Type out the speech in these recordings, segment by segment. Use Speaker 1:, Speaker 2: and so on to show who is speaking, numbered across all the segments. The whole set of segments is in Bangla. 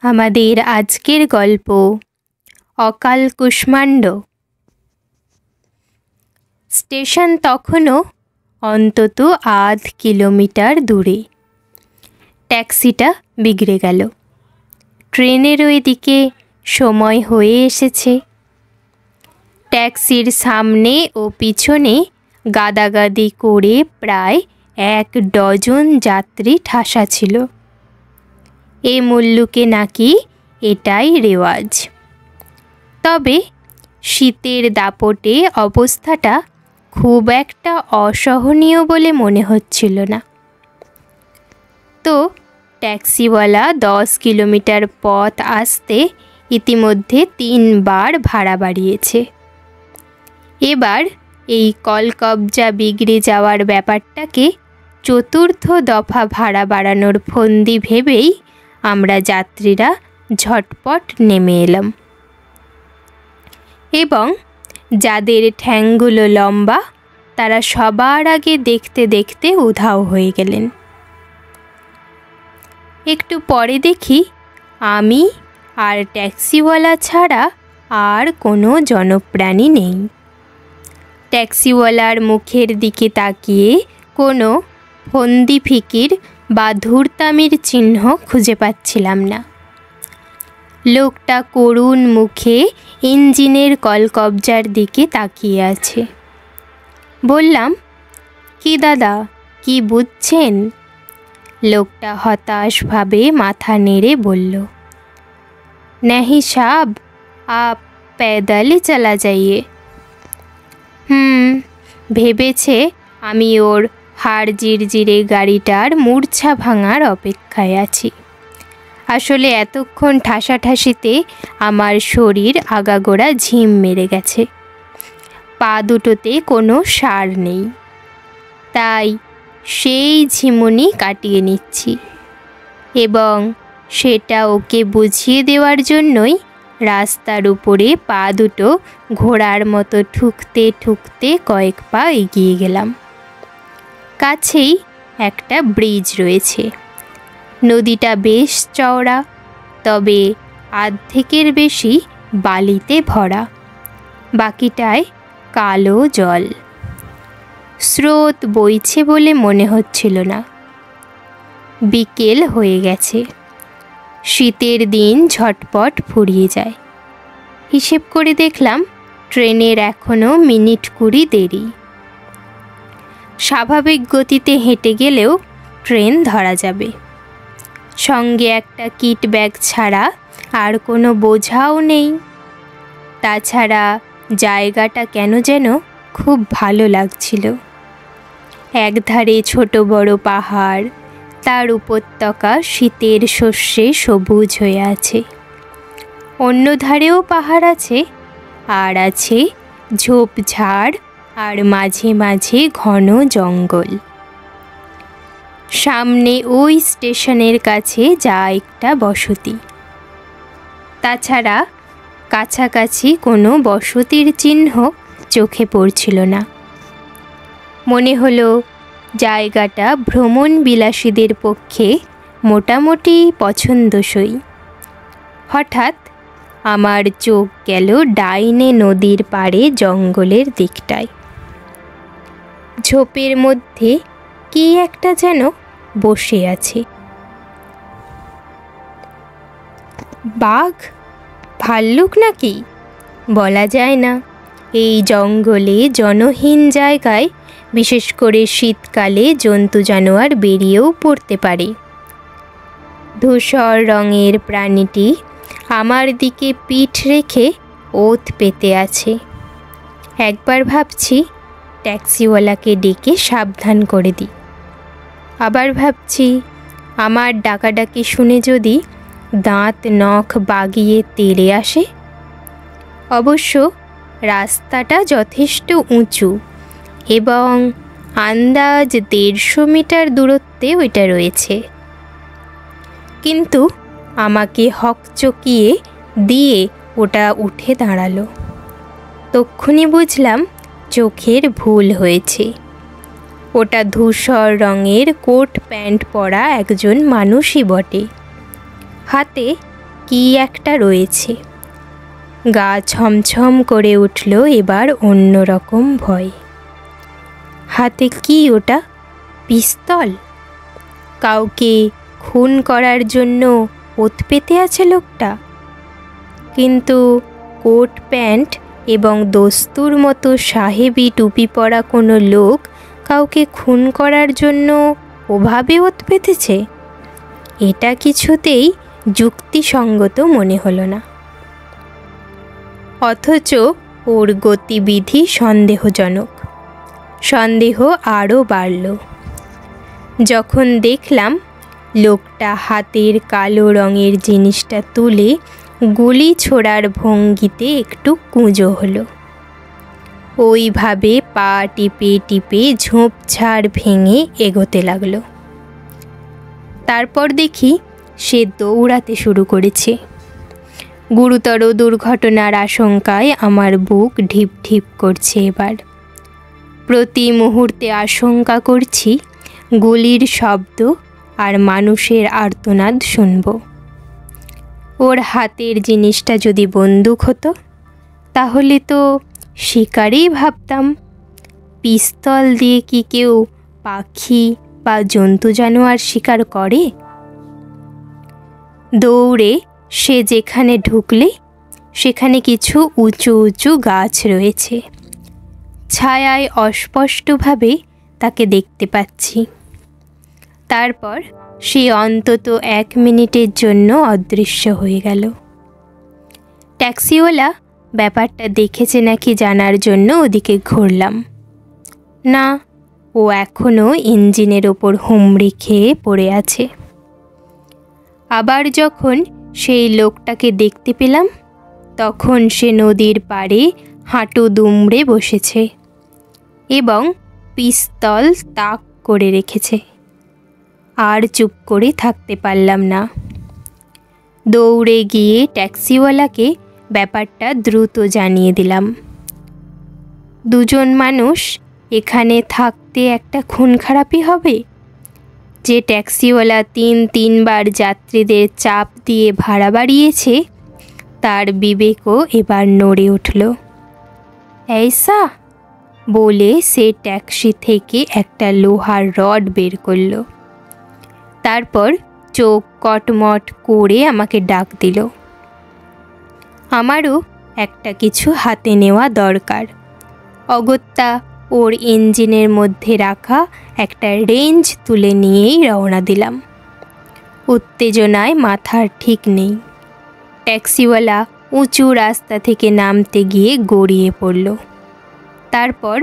Speaker 1: আমাদের আজকের গল্প অকাল কুষ্মাণ্ড। স্টেশন তখনও অন্তত আধ কিলোমিটার দূরে। ট্যাক্সিটা বিগড়ে গেল। ট্রেনের ওই দিকে সময় হয়ে এসেছে। ট্যাক্সির সামনে ও পিছনে গাদাগাদি করে প্রায় 1 ডজন যাত্রী ঠাসা ছিল। এ মুল্লুকে নাকি এটাই রেওয়াজ। তবে শীতের দাপটে অবস্থাটা খুব একটা অসহনীয় বলে মনে হচ্ছিল না। তো ট্যাক্সিওয়ালা 10 কিলোমিটার পথ আসতে ইতিমধ্যে 3 বার ভাড়া বাড়িয়েছে। এবার এই কলকবজা বিগড়ে যাওয়ার ব্যাপারটাকে 4র্থ দফা ভাড়া বাড়ানোর ফন্দি ভেবেই আমরা যাত্রীরা ঝটপট নেমে এলাম এবং যাদের ঠ্যাংগুলো লম্বা তারা সবার আগে দেখতে দেখতে উধাও হয়ে গেলেন। একটু পরে দেখি আমি আর ট্যাক্সিওয়ালা ছাড়া আর কোনো জনপ্রাণী নেই। ট্যাক্সিওয়ালার মুখের দিকে তাকিয়ে কোনো ফন্দি ফিকির বা ধূর্তামির চিহ্ন খুঁজে পাচ্ছিলাম না। লোকটা করুণ মুখে ইঞ্জিনের কলকবজার দিকে তাকিয়ে আছে। বললাম, কি দাদা, কি বুঝছেন? লোকটা হতাশভাবে মাথা নেড়ে বলল, नहीं साहब, आप पैदल ही चला जाइए। ভেবেছে আমি ওর হাড় জিরজিরে গাড়িটার মূর্ছা ভাঙার অপেক্ষায় আছি। আসলে এতক্ষণ ঠাসাঠাসিতে আমার শরীর আগাগোড়া ঝিম মেরে গেছে। পা দুটোতে কোনো সার নেই, তাই সেই ঝিমুনি কাটিয়ে নিচ্ছি এবং সেটা ওকে বুঝিয়ে দেওয়ার জন্যই রাস্তার উপরে পা দুটো ঘোড়ার মতো ঠুকতে ঠুকতে কয়েক পা এগিয়ে গেলাম। কাছেই একটা ব্রিজ রয়েছে। নদীটা বেশ চওড়া, তবে অর্ধেকের বেশি বালিতে ভরা, বাকিটায় কালো জল। স্রোত বইছে বলে মনে হচ্ছিল না। বিকেল হয়ে গেছে। শীতের দিন ঝটপট ফুরিয়ে যায়। হিসেব করে দেখলাম ট্রেনের এখনও মিনিট 20 দেরি। স্বাভাবিক গতিতে হেঁটে গেলেও ট্রেন ধরা যাবে। সঙ্গে একটা কিট ব্যাগ ছাড়া আর কোনো বোঝাও নেই। তাছাড়া জায়গাটা কেন যেন খুব ভালো লাগছিল। একধারে ছোট বড় পাহাড়, তার উপত্যকা শীতের শস্যে সবুজ হয়ে আছে। অন্য ধারেও পাহাড় আছে, আর আছে ঝোপঝাড় আর মাঝে মাঝে ঘন জঙ্গল। সামনে ওই স্টেশনের কাছে যা একটা বসতি। তাছাড়া কাছাকাছি কোনো বসতির চিহ্ন চোখে পড়ছিল না। মনে হলো জায়গাটা ভ্রমণ বিলাসীদের পক্ষে মোটামুটি পছন্দসই। হঠাৎ আমার চোখ গেল ডাইনে নদীর পাড়ে জঙ্গলের দিকটায়। ঝোপের মধ্যে কি একটা যেন বসে আছে। বাঘ, ভাল্লুক নাকি বলা যায় না। এই জঙ্গলে জনহীন জায়গায় বিশেষ করে শীতকালে জন্তু জানোয়ার বেরিয়েও পড়তে পারে। ধূসর রঙের প্রাণীটি আমার দিকে পিঠ রেখে ওত পেতে আছে। একবার ভাবছি ট্যাক্সিওয়ালাকে ডেকে সাবধান করে দিই। আবার ভাবছি আমার ডাকাডাকি শুনে যদি দাঁত নখ বাগিয়ে তেড়ে আসে। অবশ্য রাস্তাটা যথেষ্ট উঁচু এবং আন্দাজ 150 মিটার দূরত্বে ওইটা রয়েছে। কিন্তু আমাকে হকচকিয়ে দিয়ে ওটা উঠে দাঁড়ালো। তক্ষুনি বুঝলাম চোখের ভুল হয়েছে। ওটা ধূসর রঙের কোট প্যান্ট পরা একজন মানুষই বটে। হাতে কি একটা রয়েছে। গা ছমছম করে উঠল এবার অন্যরকম ভয়। হাতে কি ওটা? পিস্তল? কাউকে খুন করার জন্য ওত পেতে আছে লোকটা। কিন্তু কোট প্যান্ট এবং দস্তুর মতো সাহেবি টুপি পরা কোনো লোক কাউকে খুন করার জন্য ওভাবে ওত পেতেছে? এটা কিছুতেই যুক্তিসঙ্গত মনে হলো না। অথচ ওর গতিবিধি সন্দেহজনক। সন্দেহ আরও বাড়ল যখন দেখলাম লোকটা হাতের কালো রঙের জিনিসটা তুলে গুলি ছোড়ার ভঙ্গিতে একটু কুঁজো হলো। ওইভাবে পা টিপে টিপে ঝোপঝাড় ভেঙে এগোতে লাগলো। তারপর দেখি সে দৌড়াতে শুরু করেছে। গুরুতর দুর্ঘটনার আশঙ্কায় আমার বুক ঢিপ ঢিপ করছে। এবার প্রতি মুহূর্তে আশঙ্কা করছি গুলির শব্দ আর মানুষের আর্তনাদ শুনব। ওর হাতের জিনিসটা যদি বন্দুক হতো তাহলে তো শিকারই ভাবতাম। পিস্তল দিয়ে কি কেউ পাখি বা জন্তু জানোয়ার শিকার করে? দৌড়ে সে যেখানে ঢুকলে সেখানে কিছু উঁচু উঁচু গাছ রয়েছে। ছায়ায় অস্পষ্টভাবে তাকে দেখতে পাচ্ছি। তারপর সে অন্তত 1 মিনিটের জন্য অদৃশ্য হয়ে গেল। ট্যাক্সিওয়ালা ব্যাপারটা দেখেছে নাকি জানার জন্য ওদিকে ঘুরলাম। না, ও এখনও ইঞ্জিনের ওপর হুমড়ি খেয়ে পড়ে আছে। আবার যখন সেই লোকটাকে দেখতে পেলাম তখন সে নদীর পাড়ে হাঁটু দুমড়ে বসেছে এবং পিস্তল তাক করে রেখেছে। আর চুপ করে থাকতে পারলাম না। দৌড়ে গিয়ে ট্যাক্সিওয়ালাকে ব্যাপারটা দ্রুত জানিয়ে দিলাম। দুজন মানুষ এখানে থাকতে একটা খুন খারাপি হবে? যে ট্যাক্সিওয়ালা 3-3বার যাত্রীদের চাপ দিয়ে ভাড়া বাড়িয়েছে তার বিবেকও এবার নড়ে উঠল। এইসা বলে সে ট্যাক্সি থেকে একটা লোহার রড বের করল। তারপর চোখ কটমট করে আমাকে ডাক দিল। আমারও একটা কিছু হাতে নেওয়া দরকার। অগত্যা ওর ইঞ্জিনের মধ্যে রাখা একটা রেঞ্জ তুলে নিয়েই রওনা দিলাম। উত্তেজনায় মাথার ঠিক নেই। ট্যাক্সিওয়ালা উঁচু রাস্তা থেকে নামতে গিয়ে গড়িয়ে পড়ল। তারপর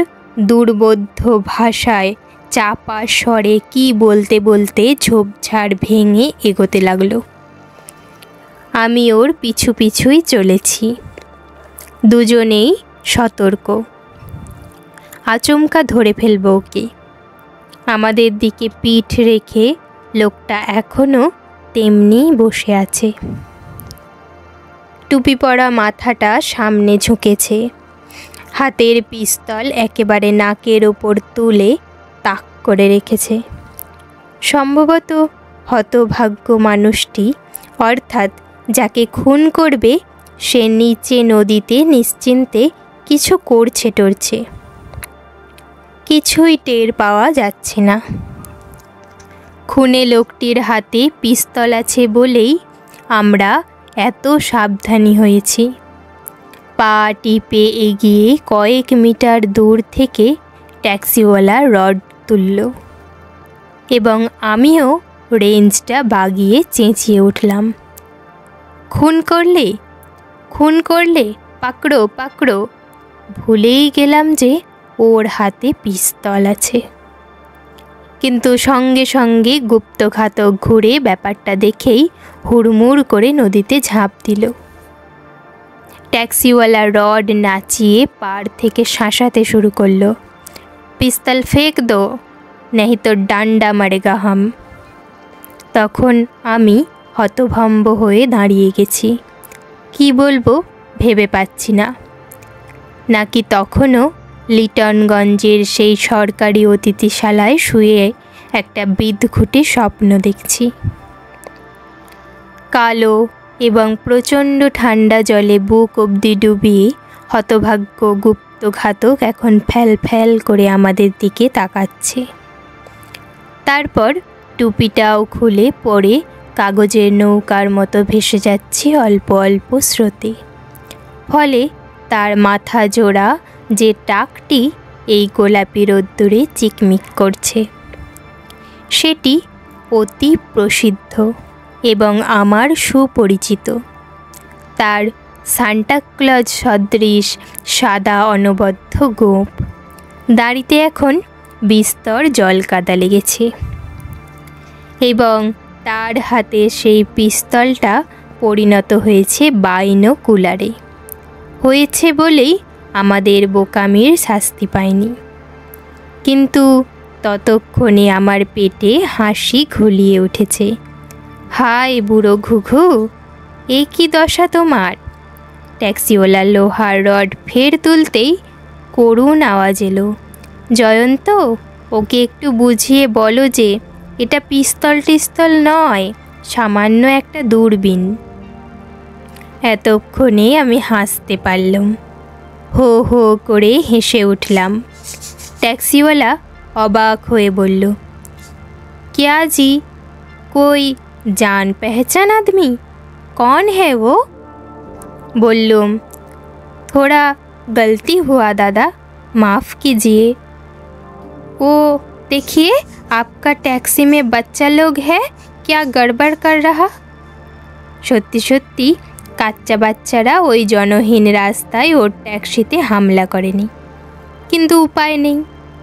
Speaker 1: দুর্বোধ্য ভাষায় চাপা স্বরে কি বলতে বলতে ঝোপঝাড় ভেঙে এগোতে লাগলো। আমি ওর পিছু পিছুই চলেছি। দুজনেই সতর্ক। আচমকা ধরে ফেলব ওকে। আমাদের দিকে পিঠ রেখে লোকটা এখনও তেমনি বসে আছে। টুপি পরা মাথাটা সামনে ঝুঁকেছে। হাতের পিস্তল একেবারে নাকের ওপর তুলে তাক করে রেখেছে। সম্ভবত হতভাগ্য মানুষটি, অর্থাৎ যাকে খুন করবে, সে নিচে নদীতে নিশ্চিন্তে কিছু করছে টরছে। কিছুই টের পাওয়া যাচ্ছে না। খুনে লোকটির হাতে পিস্তল আছে বলেই আমরা এত সাবধানী হয়েছি। পা টিপে এগিয়ে কয়েক মিটার দূর থেকে ট্যাক্সিওয়ালা রড তুলল এবং আমিও রেঞ্জটা বাগিয়ে চেঁচিয়ে উঠলাম, খুন করলে, খুন করলে, পাকড়ো পাকড়ো। ভুলেই গেলাম যে ওর হাতে পিস্তল আছে। কিন্তু সঙ্গে সঙ্গে গুপ্তঘাতক ঘুরে ব্যাপারটা দেখেই হুড়মুড় করে নদীতে ঝাঁপ দিল। ট্যাক্সিওয়ালা রড নাচিয়ে পাড় থেকে শাসাতে শুরু করলো, পিস্তল ফেক দো, নেই তো ডান্ডা মারেগা হাম। তখন আমি হতভম্ব হয়ে দাঁড়িয়ে গেছি। কি বলবো ভেবে পাচ্ছি না। নাকি তখনও লিটনগঞ্জের সেই সরকারি অতিথিশালায় শুয়ে একটা বিদঘুটে স্বপ্ন দেখছি। কালো এবং প্রচণ্ড ঠান্ডা জলে বুক অবধি ডুবিয়ে হতভাগ্য গুপ্তঘাতক এখন ফ্যাল ফ্যাল করে আমাদের দিকে তাকাচ্ছে। তারপর টুপিটাও খুলে পরে কাগজের নৌকার মতো ভেসে যাচ্ছে অল্প অল্প স্রোতে। ফলে তার মাথা জোড়া যে টাকটি এই গোলাপি রোদ্দুরে চিকমিক করছে, সেটি অতি প্রসিদ্ধ এবং আমার সুপরিচিত। তার সান্টাক্লজ সদৃশ সাদা অনবদ্য গোঁফ, দাড়িতে এখন বিস্তর জলকাদা লেগেছে এবং তার হাতে সেই পিস্তলটা পরিণত হয়েছে বাইনোকুলারে। হয়েছে বলেই আমাদের বোকামির শাস্তি পায়নি। কিন্তু ততক্ষণে আমার পেটে হাসি ঘুলিয়ে উঠেছে। হায় বুড়ো ঘুঘু, এ কি দশা তোমার? ট্যাক্সিওয়ালা লোহার রড ফের তুলতেই করুণ আওয়াজ এলো, জয়ন্ত, ওকে একটু বুঝিয়ে বলো যে এটা পিস্তল টিস্তল নয়, সামান্য একটা দূরবীন। এতক্ষণে আমি হাসতে পারলাম। হো হো করে হেসে উঠলাম। ট্যাক্সিওয়ালা অবাক হয়ে বলল, क्या जी, कोई जान पहचान आदमी? कौन है वो? बोलूम, थोड़ा गलती हुआ दादा, माफ़ कीजिए। वो देखिए, आपका टैक्सी में बच्चा लोग है, क्या गड़बड़ कर रहा? সত্যি সত্যি কাচ্চা বাচ্চারা ওই জনহীন রাস্তায় ওর ট্যাক্সিতে হামলা করেনি, কিন্তু উপায় নেই,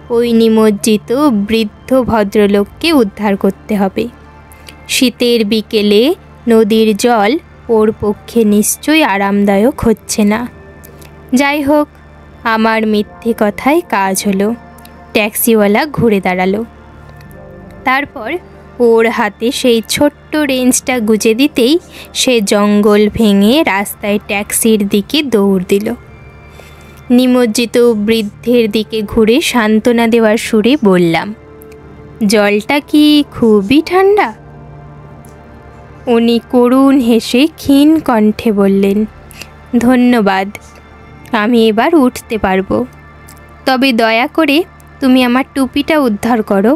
Speaker 1: ওই নিমজ্জিত বৃদ্ধ ভদ্রলোককে উদ্ধার করতে হবে। শীতের বিকেলে নদীর জল ওর পক্ষে নিশ্চয়ই আরামদায়ক হচ্ছে না। যাই হোক, আমার মিথ্যে কথায় কাজ হলো। ট্যাক্সিওয়ালা ঘুরে দাঁড়ালো। তারপর ওর হাতে সেই ছোট্ট রেঞ্জটা গুজে দিতেই সে জঙ্গল ভেঙে রাস্তায় ট্যাক্সির দিকে দৌড় দিল। নিমজ্জিত বৃদ্ধের দিকে ঘুরে সান্ত্বনা দেওয়ার সুরে বললাম, জলটা কি খুবই ঠান্ডা? উনি করুণ হেসে ক্ষীণ কণ্ঠে বললেন, ধন্যবাদ, আমি এবার উঠতে পারবো। তবে দয়া করে তুমি আমার টুপিটা উদ্ধার করো।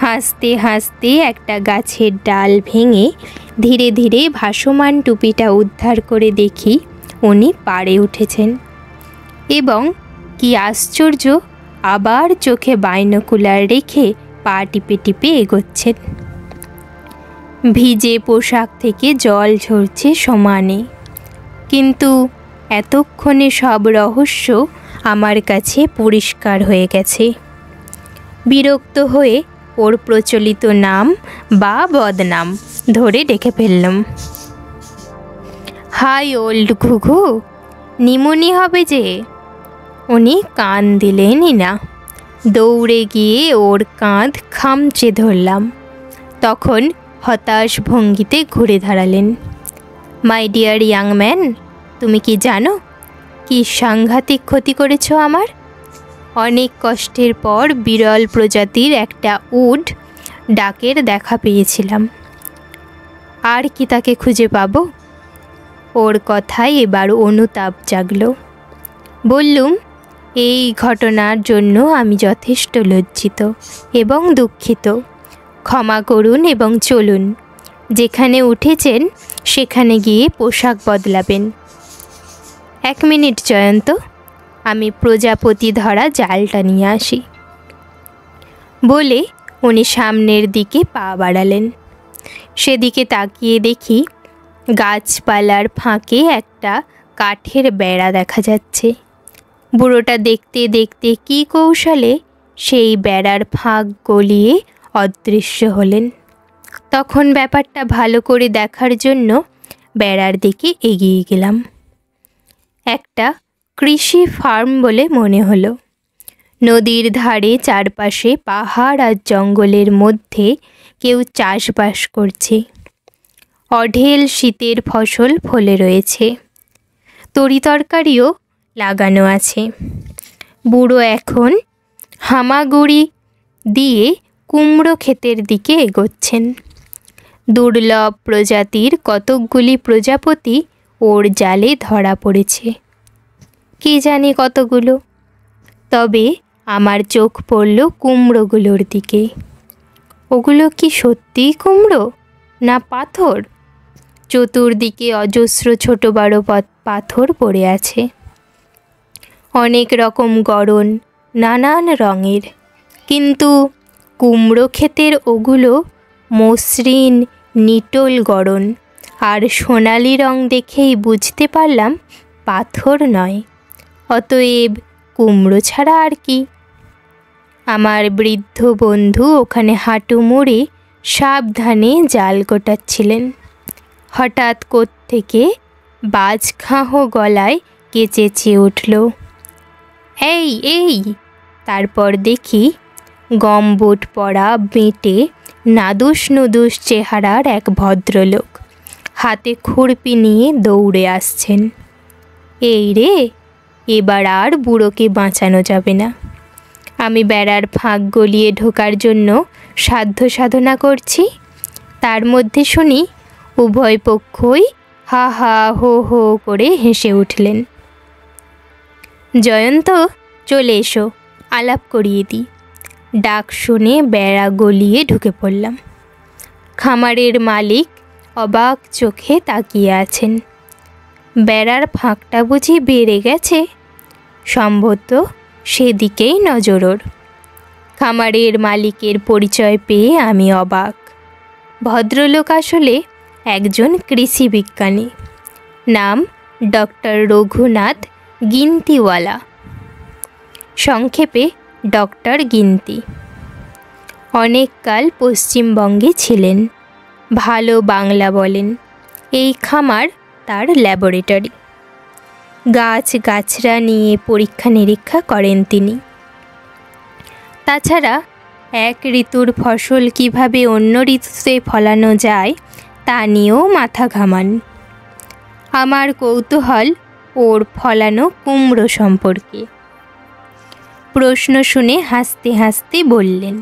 Speaker 1: হাসতে হাসতে একটা গাছের ডাল ভেঙে ধীরে ধীরে ভাসমান টুপিটা উদ্ধার করে দেখি উনি পাড়ে উঠেছেন এবং কি আশ্চর্য, আবার চোখে বাইনোকুলার রেখে পা টিপে টিপে এগোচ্ছেন। ভিজে পোশাক থেকে জল ঝরছে সমানে, কিন্তু এতক্ষণে সব রহস্য আমার কাছে পরিষ্কার হয়ে গেছে। বিরক্ত হয়ে ওর প্রচলিত নাম বা বদনাম ধরে ডেকে ফেললাম, হাই ওল্ড ঘুঘু, নিমুনি হবে যে। উনি কান দিলেনই না। দৌড়ে গিয়ে ওর কাঁধ খামচে ধরলাম। তখন হতাশ ভঙ্গিতে ঘুরে দাঁড়ালেন। মাই ডিয়ার ইয়াং ম্যান, তুমি কি জানো কি সাংঘাতিক ক্ষতি করেছ আমার? অনেক কষ্টের পর বিরল প্রজাতির একটা উড ডাকের দেখা পেয়েছিলাম। আর কি তাকে খুঁজে পাবো? ওর কথায় এবার অনুতাপ জাগল। বললুম, এই ঘটনার জন্য আমি যথেষ্ট লজ্জিত এবং দুঃখিত। ক্ষমা করুন এবং চলুন, যেখানে উঠেছেন সেখানে গিয়ে পোশাক বদলাবেন। 1 মিনিট জয়ন্ত, আমি প্রজাপতি ধরা জালটা নিয়ে আসি। বলে উনি সামনের দিকে পা বাড়ালেন। সেদিকে তাকিয়ে দেখি গাছপালার ফাঁকে একটা কাঠের বেড়া দেখা যাচ্ছে। বুড়োটা দেখতে দেখতে কী কৌশলে সেই বেড়ার ফাঁক গলিয়ে অদৃশ্য হলেন। তখন ব্যাপারটা ভালো করে দেখার জন্য বেড়ার দিকে এগিয়ে গেলাম। একটা কৃষি ফার্ম বলে মনে হলো। নদীর ধারে চারপাশে পাহাড় আর জঙ্গলের মধ্যে কেউ চাষবাস করছে। অঢেল শীতের ফসল ফলে রয়েছে, তরিতরকারিও লাগানো আছে। বুড়ো এখন হামাগুড়ি দিয়ে কুমড়ো ক্ষেতের দিকে এগোচ্ছেন। দুর্লভ প্রজাতির কতকগুলি প্রজাপতি ওর জালে ধরা পড়েছে। কে জানে কতগুলো। তবে আমার চোখ পড়ল কুমড়োগুলোর দিকে। ওগুলো কি সত্যিই কুমড়ো না পাথর? চতুর্দিকে অজস্র ছোট বড় পাথর পড়ে আছে, অনেক রকম গড়ন, নানান রঙের। কিন্তু কুমড়ো ক্ষেতের ওগুলো মসৃণ নিটোল গড়ন আর সোনালি রং দেখেই বুঝতে পারলাম পাথর নয়। অতএব কুমড়ো ছাড়া আর কি। আমার বৃদ্ধ বন্ধু ওখানে হাঁটু মুড়ে সাবধানে জাল গোটাচ্ছিলেন। হঠাৎ কোত্থেকে বাজখাঁহো গলায় কে চেঁচিয়ে উঠল, এই এই! তারপর দেখি গমবোট পরা বেঁটে নাদুস নুদুস চেহারার এক ভদ্রলোক হাতে খুরপি নিয়ে দৌড়ে আসছেন। এই রে, এবার আর বুড়োকে বাঁচানো যাবে না। আমি বেড়ার ফাঁক গলিয়ে ঢোকার জন্য সাধ্য সাধনা করছি, তার মধ্যে শুনি উভয় পক্ষই হা হা হো হো করে হেসে উঠলেন। জয়ন্ত, চলে এসো, আলাপ করিয়ে দিই। ডাক শুনে বেড়া গলিয়ে ঢুকে পড়লাম। খামারের মালিক অবাক চোখে তাকিয়ে আছেন। বেড়ার ফাঁকটা বুঝি বেড়ে গেছে? সম্ভবত সেদিকেই নজর ওর। খামারের মালিকের পরিচয় পেয়ে আমি অবাক। ভদ্রলোক আসলে একজন কৃষি বিজ্ঞানী, নাম ডক্টর রঘুনাথ গিন্তিওয়ালা, সংক্ষেপে ডক্টর গিন্তি। অনেককাল পশ্চিমবঙ্গে ছিলেন, ভালো বাংলা বলেন। এই খামার তার ল্যাবরেটরি। গাছ গাছরা নিয়ে পরীক্ষা নিরীক্ষা করেন তিনি। তাছাড়া এক ঋতুর ফসল কিভাবে অন্য ঋতুতে ফলানো যায় তা নিয়েও মাথা ঘামান। আমার কৌতূহল ওর ফলানো কুমড়ো সম্পর্কে। প্রশ্ন শুনে হাসতে হাসতে বললেন,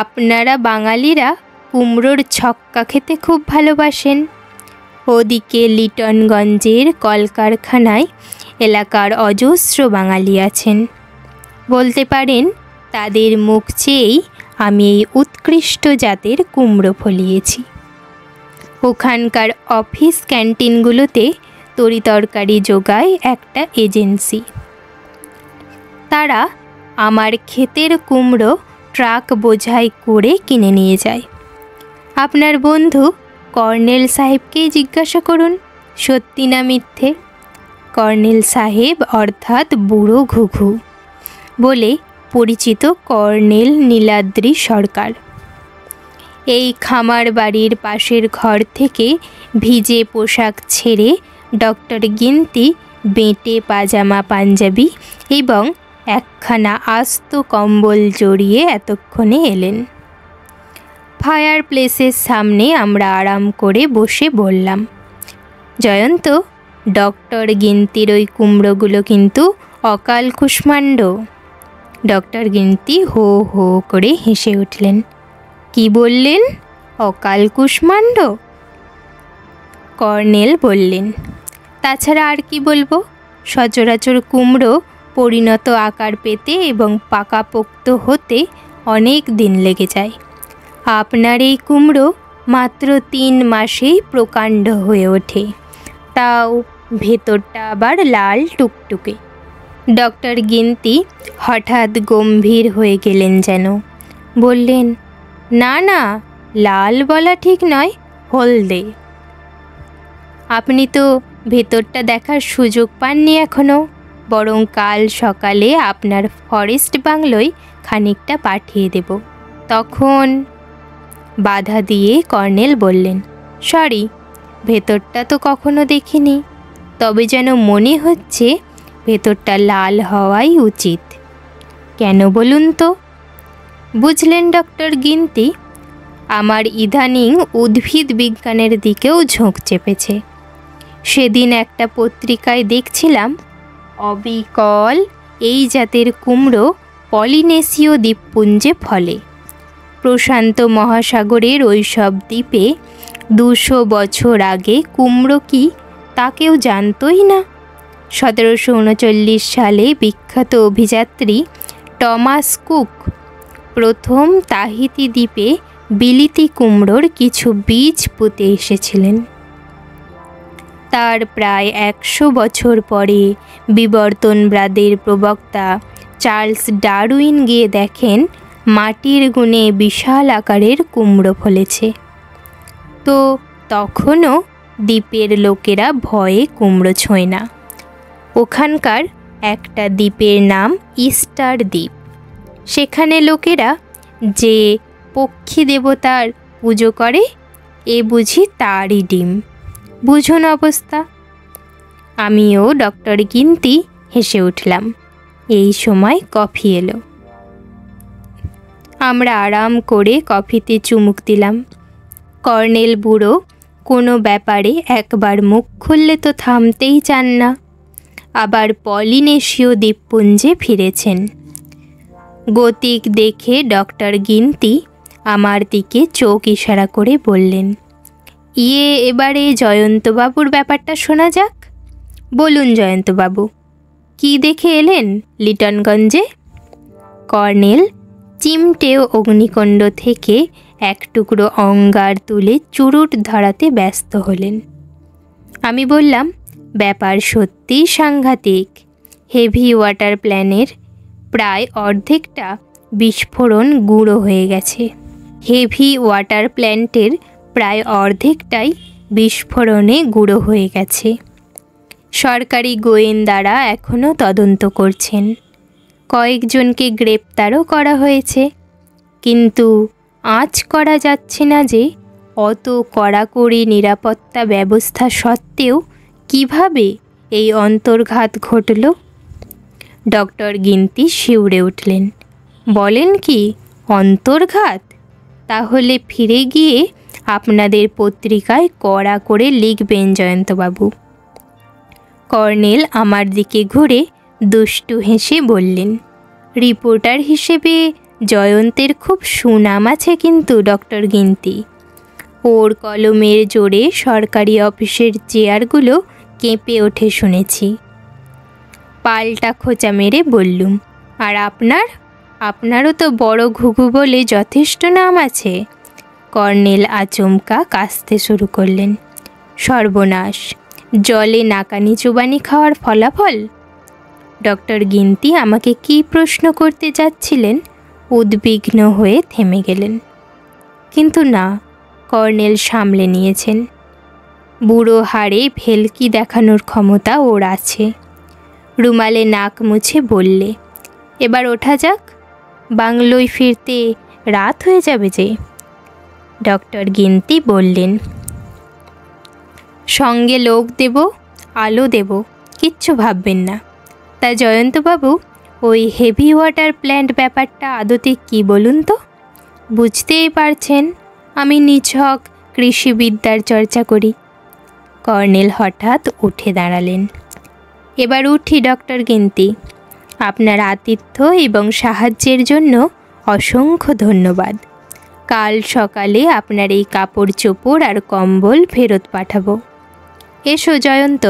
Speaker 1: আপনারা বাঙালিরা কুমড়োর ছক্কা খেতে খুব ভালোবাসেন। ওদিকে লিটনগঞ্জের কলকারখানায় এলাকার অজস্র বাঙালি আছেন। বলতে পারেন তাদের মুখ চেয়েই আমি এই উৎকৃষ্ট জাতের কুমড়ো ফলিয়েছি। ওখানকার অফিস ক্যান্টিনগুলোতে তরিতরকারি যোগায় একটা এজেন্সি। তারা আমার ক্ষেতের কুমড়ো ট্রাক বোঝাই করে কিনে নিয়ে যায়। আপনার বন্ধু কর্নেল সাহেবকেই জিজ্ঞাসা করুন সত্যি না মিথ্যে। কর্নেল সাহেব অর্থাৎ বুড়ো ঘুঘু বলে পরিচিত কর্নেল নীলাদ্রি সরকার। এই খামার বাড়ির পাশের ঘর থেকে ভিজে পোশাক ছেড়ে ডক্টর গিন্তি বেঁটে পাজামা পাঞ্জাবি এবং একখানা আস্ত কম্বল জড়িয়ে এতক্ষণে এলেন। ফায়ার প্লেসের সামনে আমরা আরাম করে বসে বললাম, জয়ন্ত, ডক্টর গিন্তির ওই কুমড়োগুলো কিন্তু অকাল কুষ্মাণ্ড। ডক্টর গিন্তি হো হো করে হেসে উঠলেন। কি বললেন? অকাল কুষ্মাণ্ড? কর্নেল বললেন, তাছাড়া আর কি বলবো? সচরাচর কুমড়ো পরিণত আকার পেতে এবং পাকাপোক্ত হতে অনেক দিন লেগে যায়। আপনার এই কুমড়ো মাত্র 3 মাসেই প্রকাণ্ড হয়ে ওঠে, তাও ভেতরটা আবার লাল টুকটুকে। ডক্টর গিন্তি হঠাৎ গম্ভীর হয়ে গেলেন যেন। বললেন, না না, লাল বলা ঠিক নয়, হলদে। আপনি তো ভেতরটা দেখার সুযোগ পাননি এখনও, বরং কাল সকালে আপনার ফরেস্ট বাংলোয় খানিকটা পাঠিয়ে দেব। তখন বাধা দিয়ে কর্নেল বললেন, সরি, ভেতরটা তো কখনো দেখিনি, তবে যেন মনে হচ্ছে ভেতরটা লাল হওয়াই উচিত। কেন বলুন তো? বুঝলেন ডক্টর গিন্তি, আমার ইদানিং উদ্ভিদ বিজ্ঞানের দিকেও ঝোঁক চেপেছে। সেদিন একটা পত্রিকায় দেখছিলাম অবিকল এই জাতের কুমড়ো পলিনেশীয় দ্বীপপুঞ্জে ফলে। প্রশান্ত মহাসাগরের ওই সব দ্বীপে 200 বছর আগে কুমড়ো কি তা কেউ জানতই না। 1739 সালে বিখ্যাত অভিযাত্রী টমাস কুক প্রথম তাহিতি দ্বীপে বিলিতি কুমড়োর কিছু বীজ পুঁতে এসেছিলেন। তার প্রায় 100 বছর পরে বিবর্তনবাদের প্রবক্তা চার্লস ডারউইন গিয়ে দেখেন মাটির গুণে বিশাল আকারের কুমড়ো ফলেছে। তো তখনও দ্বীপের লোকেরা ভয়ে কুমড়ো ছোঁয় না। ওখানকার একটা দ্বীপের নাম ইস্টার দ্বীপ। সেখানে লোকেরা যে পক্ষী দেবতার পুজো করে এ বুঝি তারই ডিম। বুঝুন অবস্থা। আমিও ডক্টর গিন্তি হেসে উঠলাম। এই সময় কফি এলো। আমরা আরাম করে কফিতে চুমুক দিলাম। কর্নেল বুড়ো কোনো ব্যাপারে একবার মুখ খুললে তো থামতেই চান না। আবার পলিনেশীয় দ্বীপপুঞ্জে ফিরেছেন। গতিক দেখে ডক্টর গিন্তি আমার দিকে চোখ ইশারা করে বললেন, এবারে জয়ন্তবাবুর ব্যাপারটা শোনা যাক। বলুন জয়ন্তবাবু, কি দেখে এলেন লিটনগঞ্জে? কর্নেল চিমটে অগ্নিকুণ্ড থেকে এক টুকরো অঙ্গার তুলে চুরুট ধরাতে ব্যস্ত হলেন। আমি বললাম, ব্যাপার সত্যিই সাংঘাতিক। হেভি ওয়াটার প্ল্যানের প্রায় অর্ধেকটা বিস্ফোরণ গুঁড়ো হয়ে গেছে। হেভি ওয়াটার প্ল্যান্টের প্রায় অর্ধেকটাই বিস্ফোরণে গুঁড়ো হয়ে গেছে। সরকারি গোয়েন্দারা এখনও তদন্ত করছেন। কয়েকজনকে গ্রেপ্তারও করা হয়েছে। কিন্তু আঁচ করা যাচ্ছে না যে অত কড়াকড়ি নিরাপত্তা ব্যবস্থা সত্ত্বেও কিভাবে এই অন্তর্ঘাত ঘটল। ডক্টর গিন্তি শিউরে উঠলেন। বলেন কি অন্তর্ঘাত? তাহলে ফিরে গিয়ে আপনাদের পত্রিকায় কড়া করে লিখবেন জয়ন্তবাবু। কর্নেল আমার দিকে ঘুরে দুষ্টু হেসে বললেন, রিপোর্টার হিসেবে জয়ন্তের খুব সুনাম আছে কিন্তু ডক্টর গিন্তি। ওর কলমের জোরে সরকারি অফিসের চেয়ারগুলো কেঁপে ওঠে শুনেছি। পাল্টা খোঁচা মেরে বললুম, আর আপনারও তো বড় ঘুঘু বলে যথেষ্ট নাম আছে। কর্নেল আচমকা কাশতে শুরু করলেন। সর্বনাশ, জলে নাকানি চুবানি খাওয়ার ফলাফল। ডক্টর গিন্তি আমাকে কি প্রশ্ন করতে যাচ্ছিলেন উদ্বিগ্ন হয়ে থেমে গেলেন। কিন্তু না, কর্নেল সামলে নিয়েছেন। বুড়ো হাড়ে ভেলকি দেখানোর ক্ষমতা ওর আছে। রুমালে নাক মুছে বললে, এবার ওঠা যাক, বাংলোয় ফিরতে রাত হয়ে যাবে যে। ডক্টর গিন্তি বললেন, সঙ্গে লোক দেব, আলো দেব, কিচ্ছু ভাববেন না। তা জয়ন্তবাবু, ওই হেভি ওয়াটার প্ল্যান্ট ব্যাপারটা আদতে কি বলুন তো? বুঝতেই পারছেন আমি নিছক কৃষিবিদ্যার চর্চা করি। কর্নেল হঠাৎ উঠে দাঁড়ালেন। এবার উঠি ডক্টর গিন্তি। আপনার আতিথ্য এবং সাহায্যের জন্য অসংখ্য ধন্যবাদ। কাল সকালে আপনার এই কাপড় চোপড় আর কম্বল ফেরত পাঠাবো। এসো জয়ন্ত।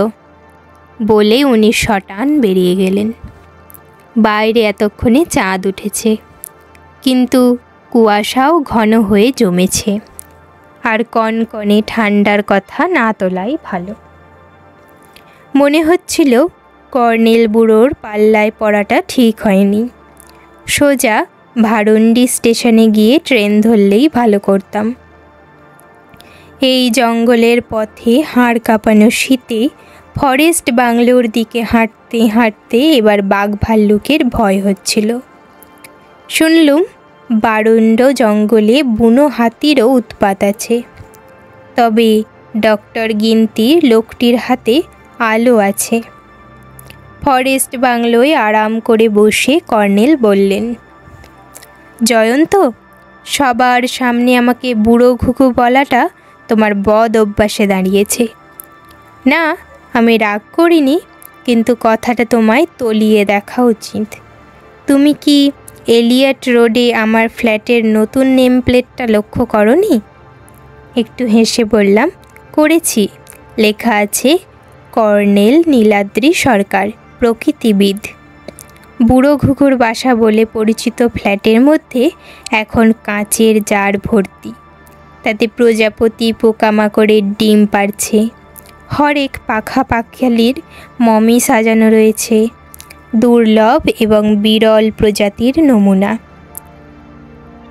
Speaker 1: বলে উনি শটান বেরিয়ে গেলেন। বাইরে এতক্ষণে চাঁদ উঠেছে, কিন্তু কুয়াশাও ঘন হয়ে জমেছে। আর কনকনে ঠান্ডার কথা না তোলাই ভালো। মনে হচ্ছিল কর্নেল বুড়োর পাল্লায় পড়াটা ঠিক হয়নি। সোজা ভারুন্ডি স্টেশনে গিয়ে ট্রেন ধরলেই ভালো করতাম। এই জঙ্গলের পথে হাড় কাঁপানো শীতে ফরেস্ট বাংলোর দিকে হাঁটতে হাঁটতে এবার বাঘ ভাল্লুকের ভয় হচ্ছিল। শুনলুম বারুণ্ড জঙ্গলে বুনো হাতিরও উৎপাত আছে। তবে ডক্টর গিন্তির লোকটির হাতে আলো আছে। ফরেস্ট বাংলোয় আরাম করে বসে কর্নেল বললেন, জয়ন্ত, সবার সামনে আমাকে বুড়ো ঘুঘু বলাটা তোমার বদ অভ্যাসে দাঁড়িয়েছে। না, আমি রাগ করিনি, কিন্তু কথাটা তোমায় তলিয়ে দেখা উচিত। তুমি কি এলিয়ট রোডে আমার ফ্ল্যাটের নতুন নেম প্লেটটা লক্ষ্য করনি? একটু হেসে বললাম, করেছি। লেখা আছে কর্নেল নীলাদ্রি সরকার, প্রকৃতিবিদ। বুড়ো ঘুঘুর বাসা বলে পরিচিত ফ্ল্যাটের মধ্যে এখন কাঁচের জার ভর্তি। তাতে প্রজাপতি পোকামাকড়ের ডিম পাড়ছে। হরেক পাখা পাখালির মমি সাজানো রয়েছে, দুর্লভ এবং বিরল প্রজাতির নমুনা।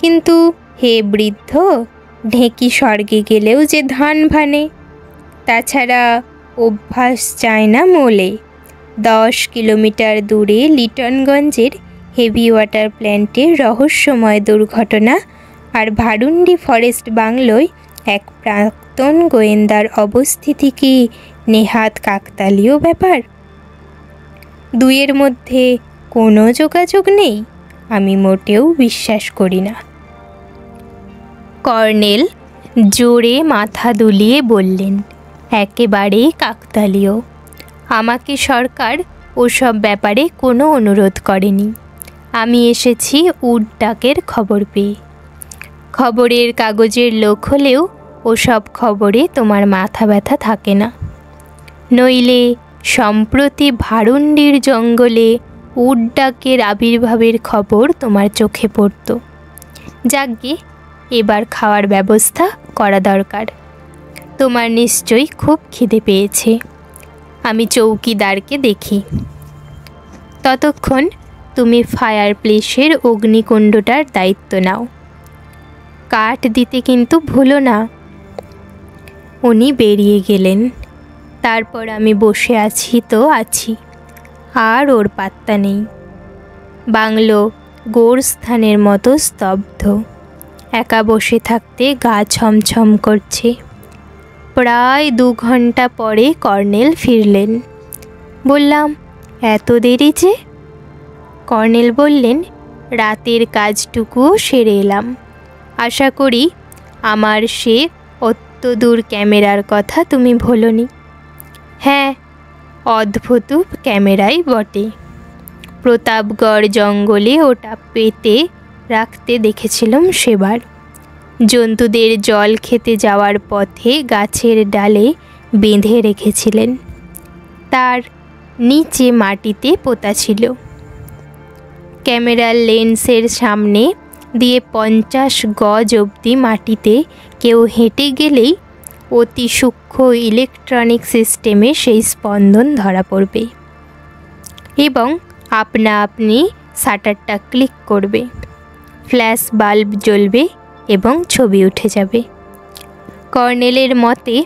Speaker 1: কিন্তু হে বৃদ্ধ, ঢেঁকি স্বর্গে গেলেও যে ধান ভানে। তাছাড়া অভ্যাস চায় না মোলে। 10 কিলোমিটার দূরে লিটনগঞ্জের হেভি ওয়াটার প্ল্যান্টের রহস্যময় দুর্ঘটনা আর ভারুন্ডি ফরেস্ট বাংলোয় এক প্রাক্তন গোয়েন্দার অবস্থিতি কি নেহাত কাকতালীয় ব্যাপার? দুইয়ের মধ্যে কোনো যোগাযোগ নেই, আমি মোটেও বিশ্বাস করি না। কর্নেল জোরে মাথা দুলিয়ে বললেন, একেবারে কাকতালীয়। আমাকে সরকার ওসব ব্যাপারে কোনো অনুরোধ করেনি। আমি এসেছি উড ডাকের খবর পেয়ে। খবরের কাগজের লোক হলেও ওসব খবরে তোমার মাথা ব্যথা থাকে না। নইলে সম্প্রতি ভারুন্ডির জঙ্গলে উড ডাকের আবির্ভাবের খবর তোমার চোখে পড়ত। যাকগে, এবার খাওয়ার ব্যবস্থা করা দরকার। তোমার নিশ্চয়ই খুব খিদে পেয়েছে। আমি চৌকিদারকে দেখি। ততক্ষণ তুমি ফায়ার প্লেসের অগ্নিকুণ্ডটার দায়িত্ব নাও। কাঠ দিতে কিন্তু ভুলো না। উনি বেরিয়ে গেলেন। তারপর আমি বসে আছি তো আছি, আর ওর পাত্তা নেই। বাংলো গোরস্থানের মতো স্তব্ধ। একা বসে থাকতে গা ছমছম করছে। প্রায় 2 ঘন্টা পরে কর্নেল ফিরলেন। বললাম, এত দেরি যে? কর্নেল বললেন, রাতের কাজটুকুও সেরে এলাম। আশা করি আমার সে অত্যদূর ক্যামেরার কথা তুমি ভোলনি। হ্যাঁ, অদ্ভুত ক্যামেরাই বটে। প্রতাপগড় জঙ্গলে ওটা পেতে রাখতে দেখেছিলাম সেবার। জন্তুদের জল খেতে যাওয়ার পথে গাছের ডালে বেঁধে রেখেছিলেন। তার নিচে মাটিতে পোতা ছিল। ক্যামেরার লেন্সের সামনে দিয়ে 50 গজ অবধি মাটিতে কেউ হেঁটে গেলেই অতি সূক্ষ্ম ইলেকট্রনিক সিস্টেমে সেই স্পন্দন ধরা পড়বে এবং আপনা আপনি শাটারটা ক্লিক করবে, ফ্ল্যাশ বাল্ব জ্বলবে এবং ছবি উঠে যাবে। কর্নেলের মতে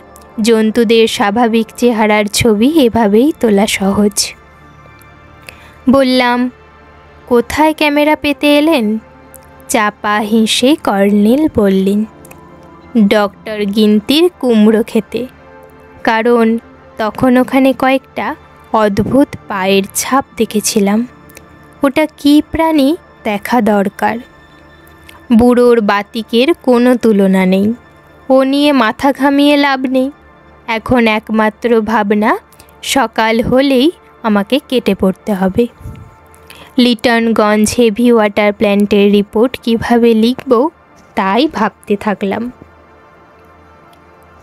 Speaker 1: জন্তুদের স্বাভাবিক চেহারার ছবি এভাবেই তোলা সহজ। বললাম, কোথায় ক্যামেরা পেতে এলেন? চাপা হেসে কর্নেল বললেন, ডক্টর গিন্তির কুমড়ো খেতে। কারণ তখন ওখানে কয়েকটা অদ্ভুত পায়ের ছাপ দেখেছিলাম। ওটা কী প্রাণী দেখা দরকার। বুড়োর বাতিকের কোনো তুলনা নেই। ও নিয়ে মাথা ঘামিয়ে লাভ নেই। এখন একমাত্র ভাবনা, সকাল হলেই আমাকে কেটে পড়তে হবে। লিটনগঞ্জ হেভি ওয়াটার প্ল্যান্টের রিপোর্ট কিভাবে লিখব তাই ভাবতে থাকলাম।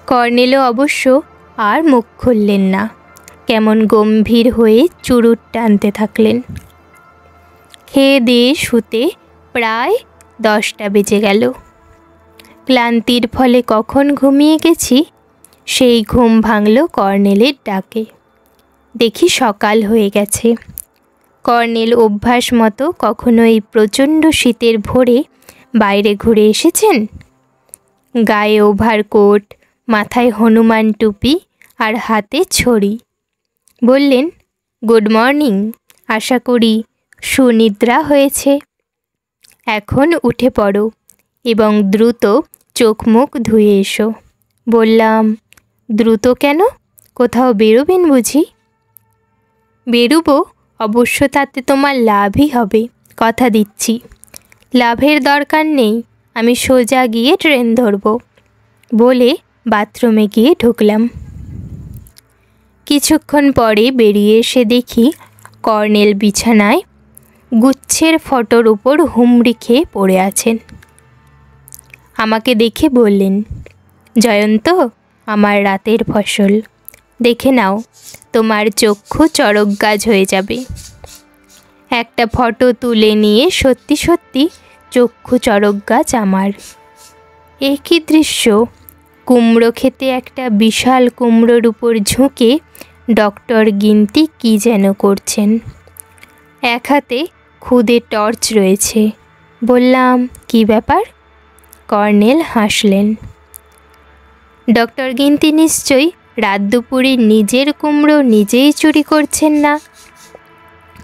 Speaker 1: কর্নেলও অবশ্য আর মুখ খুললেন না। কেমন গম্ভীর হয়ে চুরুট টানতে থাকলেন। খেয়ে দিয়ে শুতে প্রায় 10টা বেজে গেল। ক্লান্তির ফলে কখন ঘুমিয়ে গেছি সেই ঘুম ভাঙল কর্নেলের ডাকে। দেখি সকাল হয়ে গেছে। কর্নেল অভ্যাস মতো কখনো এই প্রচণ্ড শীতের ভোরে বাইরে ঘুরে এসেছেন? গায়ে ওভারকোট, মাথায় হনুমান টুপি আর হাতে ছড়ি। বললেন, গুড মর্নিং, আশা করি সুনিদ্রা হয়েছে। এখন উঠে পড়ো এবং দ্রুত চোখ মুখ ধুয়ে এসো। বললাম, দ্রুত কেন? কোথাও বেরোবেন বুঝি? বেরোবো, অবশ্য তাতে তোমার লাভই হবে, কথা দিচ্ছি। লাভের দরকার নেই, আমি সোজা গিয়ে ট্রেন ধরব। বলে বাথরুমে গিয়ে ঢুকলাম। কিছুক্ষণ পরে বেরিয়ে এসে দেখি কর্নেল বিছানায় গুচ্ছের ফটোর উপর হুমড়ি খেয়ে পড়ে আছেন। আমাকে দেখে বললেন, জয়ন্ত, আমার রাতের ফসল, দেখে নাও, তোমার চক্ষু চড়ক গাছ হয়ে যাবে। একটা ফটো তুলে নিয়ে সত্যি সত্যি চক্ষু চড়ক গাছ আমার। এ কী দৃশ্য! কুমড়ো খেতে একটা বিশাল কুমড়োর উপর ঝুঁকে ডক্টর গিন্তি কী যেন করছেন। এক হাতে খুদে টর্চ রয়েছে। বললাম, কি ব্যাপার? কর্নেল হাসলেন। ডক্টর গিন্তি নিশ্চয়ই রাত দুপুরে নিজের কুমড়ো নিজেই চুরি করছেন না।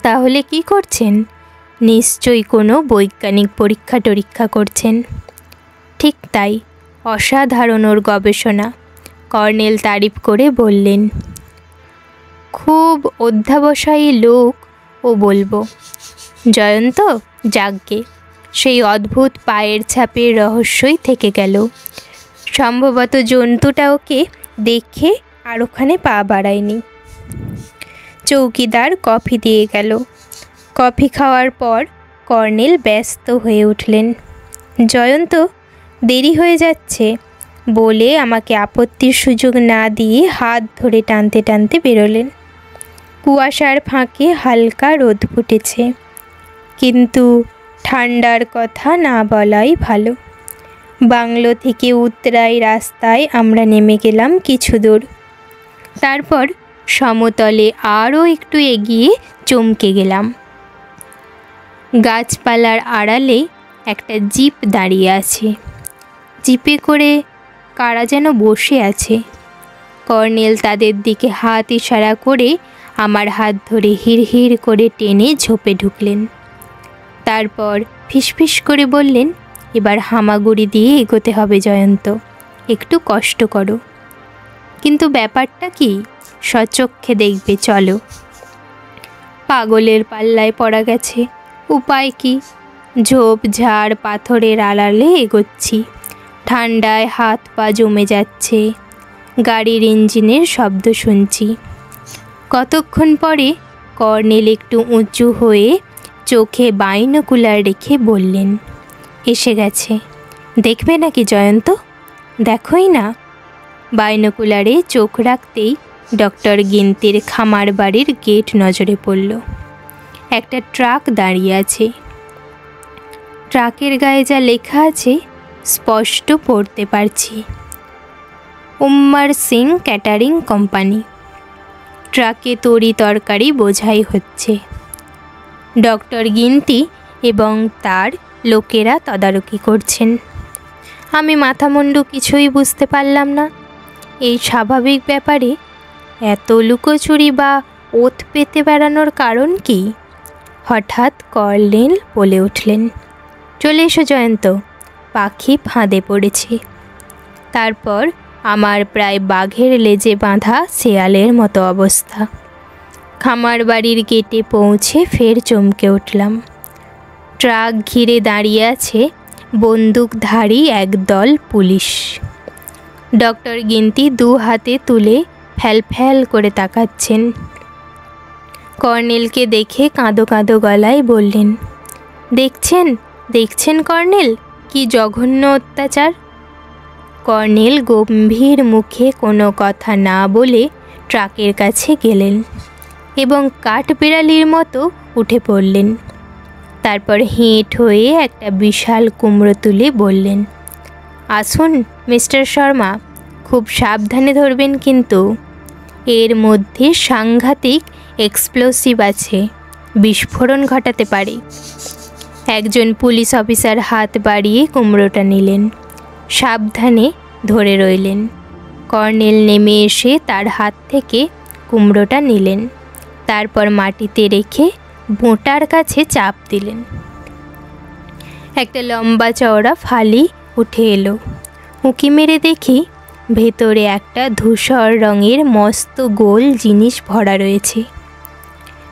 Speaker 1: তাহলে কি করছেন? নিশ্চয়ই কোনো বৈজ্ঞানিক পরীক্ষা টরীক্ষা করছেন। ঠিক তাই, অসাধারণ ওর গবেষণা। কর্নেল তারিফ করে বললেন। খুব অধ্যাবসায়ী লোক ও বলবো। জয়ন্ত, যাগ্গে, সেই অদ্ভুত পায়ের ছাপের রহস্যই থেকে গেল। সম্ভবত জন্তুটা ওকে দেখে আর ওখানে পা বাড়ায়নি। চৌকিদার কফি দিয়ে গেল। কফি খাওয়ার পর কর্নেল ব্যস্ত হয়ে উঠলেন। জয়ন্ত, দেরি হয়ে যাচ্ছে বলে আমাকে আপত্তির সুযোগ না দিয়ে হাত ধরে টানতে টানতে বেরোলেন। কুয়াশার ফাঁকে হালকা রোদ ফুটেছে, কিন্তু ঠান্ডার কথা না বলাই ভালো। বাংলো থেকে উতরাই রাস্তায় আমরা নেমে গেলাম কিছু দূর। তারপর সমতলে আরও একটু এগিয়ে চমকে গেলাম। গাছপালার আড়ালে একটা জিপ দাঁড়িয়ে আছে। জিপে করে কারা যেন বসে আছে। কর্নেল তাদের দিকে হাত ইশারা করে আমার হাত ধরে হিড়হিড় করে টেনে ঝোপে ঢুকলেন। তারপর ফিসফিস করে বললেন, এবার হামাগুড়ি দিয়ে এগোতে হবে জয়ন্ত, একটু কষ্ট করো। কিন্তু ব্যাপারটা কি, সচক্ষে দেখবে, চলো। পাগলের পাল্লায় পড়া গেছে, উপায় কি? ঝোপ ঝাড় পাথরের আড়ালে এগোচ্ছি। ঠান্ডায় হাত পা জমে যাচ্ছে। গাড়ির ইঞ্জিনের শব্দ শুনছি। কতক্ষণ পরে কর্নেল একটু উঁচু হয়ে চোখে বাইনোকুলার রেখে বললেন, এসে গেছে, দেখবে নাকি জয়ন্ত? দেখোই না। বাইনোকুলারে চোখ রাখতেই ডক্টর গিন্তির খামার বাড়ির গেট নজরে পড়ল। একটা ট্রাক দাঁড়িয়ে আছে। ট্রাকের গায়ে যা লেখা আছে স্পষ্ট পড়তে পারছি, উম্মার সিং ক্যাটারিং কোম্পানি। ট্রাকে তরি তরকারি বোঝাই হচ্ছে। ডক্টর গিন্তি এবং তার লোকেরা তদারকি করছেন। আমি মাথামুন্ডু কিছুই বুঝতে পারলাম না। এই স্বাভাবিক ব্যাপারে এত লুকোচুরি বা ওত পেতে বেড়ানোর কারণ কি? হঠাৎ কর্নেল বলে উঠলেন, চলে এসো জয়ন্ত, পাখি ফাঁদে পড়েছে। তারপর আমার প্রায় বাঘের লেজে বাঁধা শেয়ালের মতো অবস্থা। খামার বাড়ির গেটে পৌঁছে ফের চমকে উঠলাম। ট্রাক ঘিরে দাঁড়িয়ে আছে বন্দুকধারী একদল পুলিশ। ডক্টর গিন্তি দু হাতে তুলে ফ্যাল ফ্যাল করে তাকাচ্ছেন। কর্নেলকে দেখে কাঁদো কাঁদো গলায় বললেন, দেখছেন দেখছেন কর্নেল, কি জঘন্য অত্যাচার। কর্নেল গম্ভীর মুখে কোনো কথা না বলে ট্রাকের কাছে গেলেন এবং কাঠবিড়ালির মতো উঠে পড়লেন। তারপর হেঁট হয়ে একটা বিশাল কুমড়ো তুলে বললেন, আসুন মিস্টার শর্মা, খুব সাবধানে ধরবেন কিন্তু। এর মধ্যে সাংঘাতিক এক্সপ্লোসিভ আছে, বিস্ফোরণ ঘটাতে পারে। একজন পুলিশ অফিসার হাত বাড়িয়ে কুমড়োটা নিলেন, সাবধানে ধরে রইলেন। কর্নেল নেমে এসে তার হাত থেকে কুমড়োটা নিলেন। তারপর মাটিতে রেখে বোঁটার কাছে চাপ দিলেন। একটা লম্বা চওড়া ফালি উঠে এলো। উঁকি মেরে দেখি ভেতরে একটা ধূসর রঙের মস্ত গোল জিনিস ভরা রয়েছে।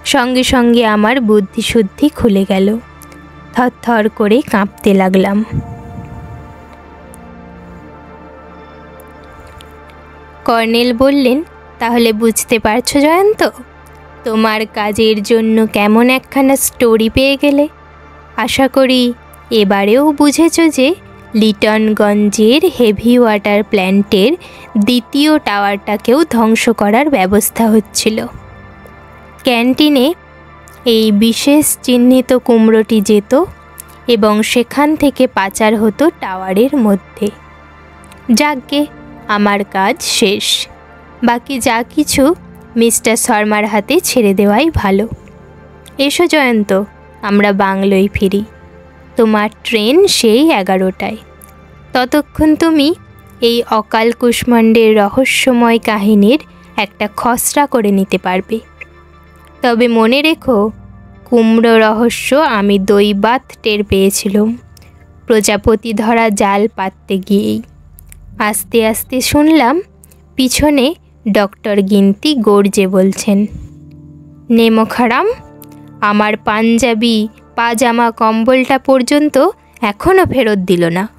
Speaker 1: সঙ্গে সঙ্গে আমার বুদ্ধিশুদ্ধি খুলে গেল। থরথর করে কাঁপতে লাগলাম। কর্নেল বললেন, তাহলে বুঝতে পারছো জয়ন্ত, তোমার কাজের জন্য কেমন একখানা স্টোরি পেয়ে গেলে। আশা করি এবারেও বুঝেছ যে লিটনগঞ্জের হেভি ওয়াটার প্ল্যান্টের দ্বিতীয় টাওয়ারটাকেও ধ্বংস করার ব্যবস্থা হচ্ছিল। ক্যান্টিনে এই বিশেষ চিহ্নিত কুমড়োটি যেত এবং সেখান থেকে পাচার হতো টাওয়ারের মধ্যে। যাকগে, আমার কাজ শেষ। বাকি যা কিছু মিস্টার শর্মার হাতে ছেড়ে দেওয়াই ভালো। এসো জয়ন্ত, আমরা বাংলোয় ফিরি। তোমার ট্রেন সেই 11টায়। ততক্ষণ তুমি এই অকাল কুষ্মাণ্ডের রহস্যময় কাহিনীর একটা খসড়া করে নিতে পারবে। তবে মনে রেখো, কুমড়ো রহস্য আমি দৈবাত টের পেয়েছিলাম প্রজাপতি ধরা জাল পাততে গিয়েই। আস্তে আস্তে শুনলাম পিছনে ডক্টর গিন্তি গর্জে বলছেন, নে মোখারাম, আমার পাঞ্জাবি পাজামা কম্বলটা পর্যন্ত এখনও ফেরত দিল না।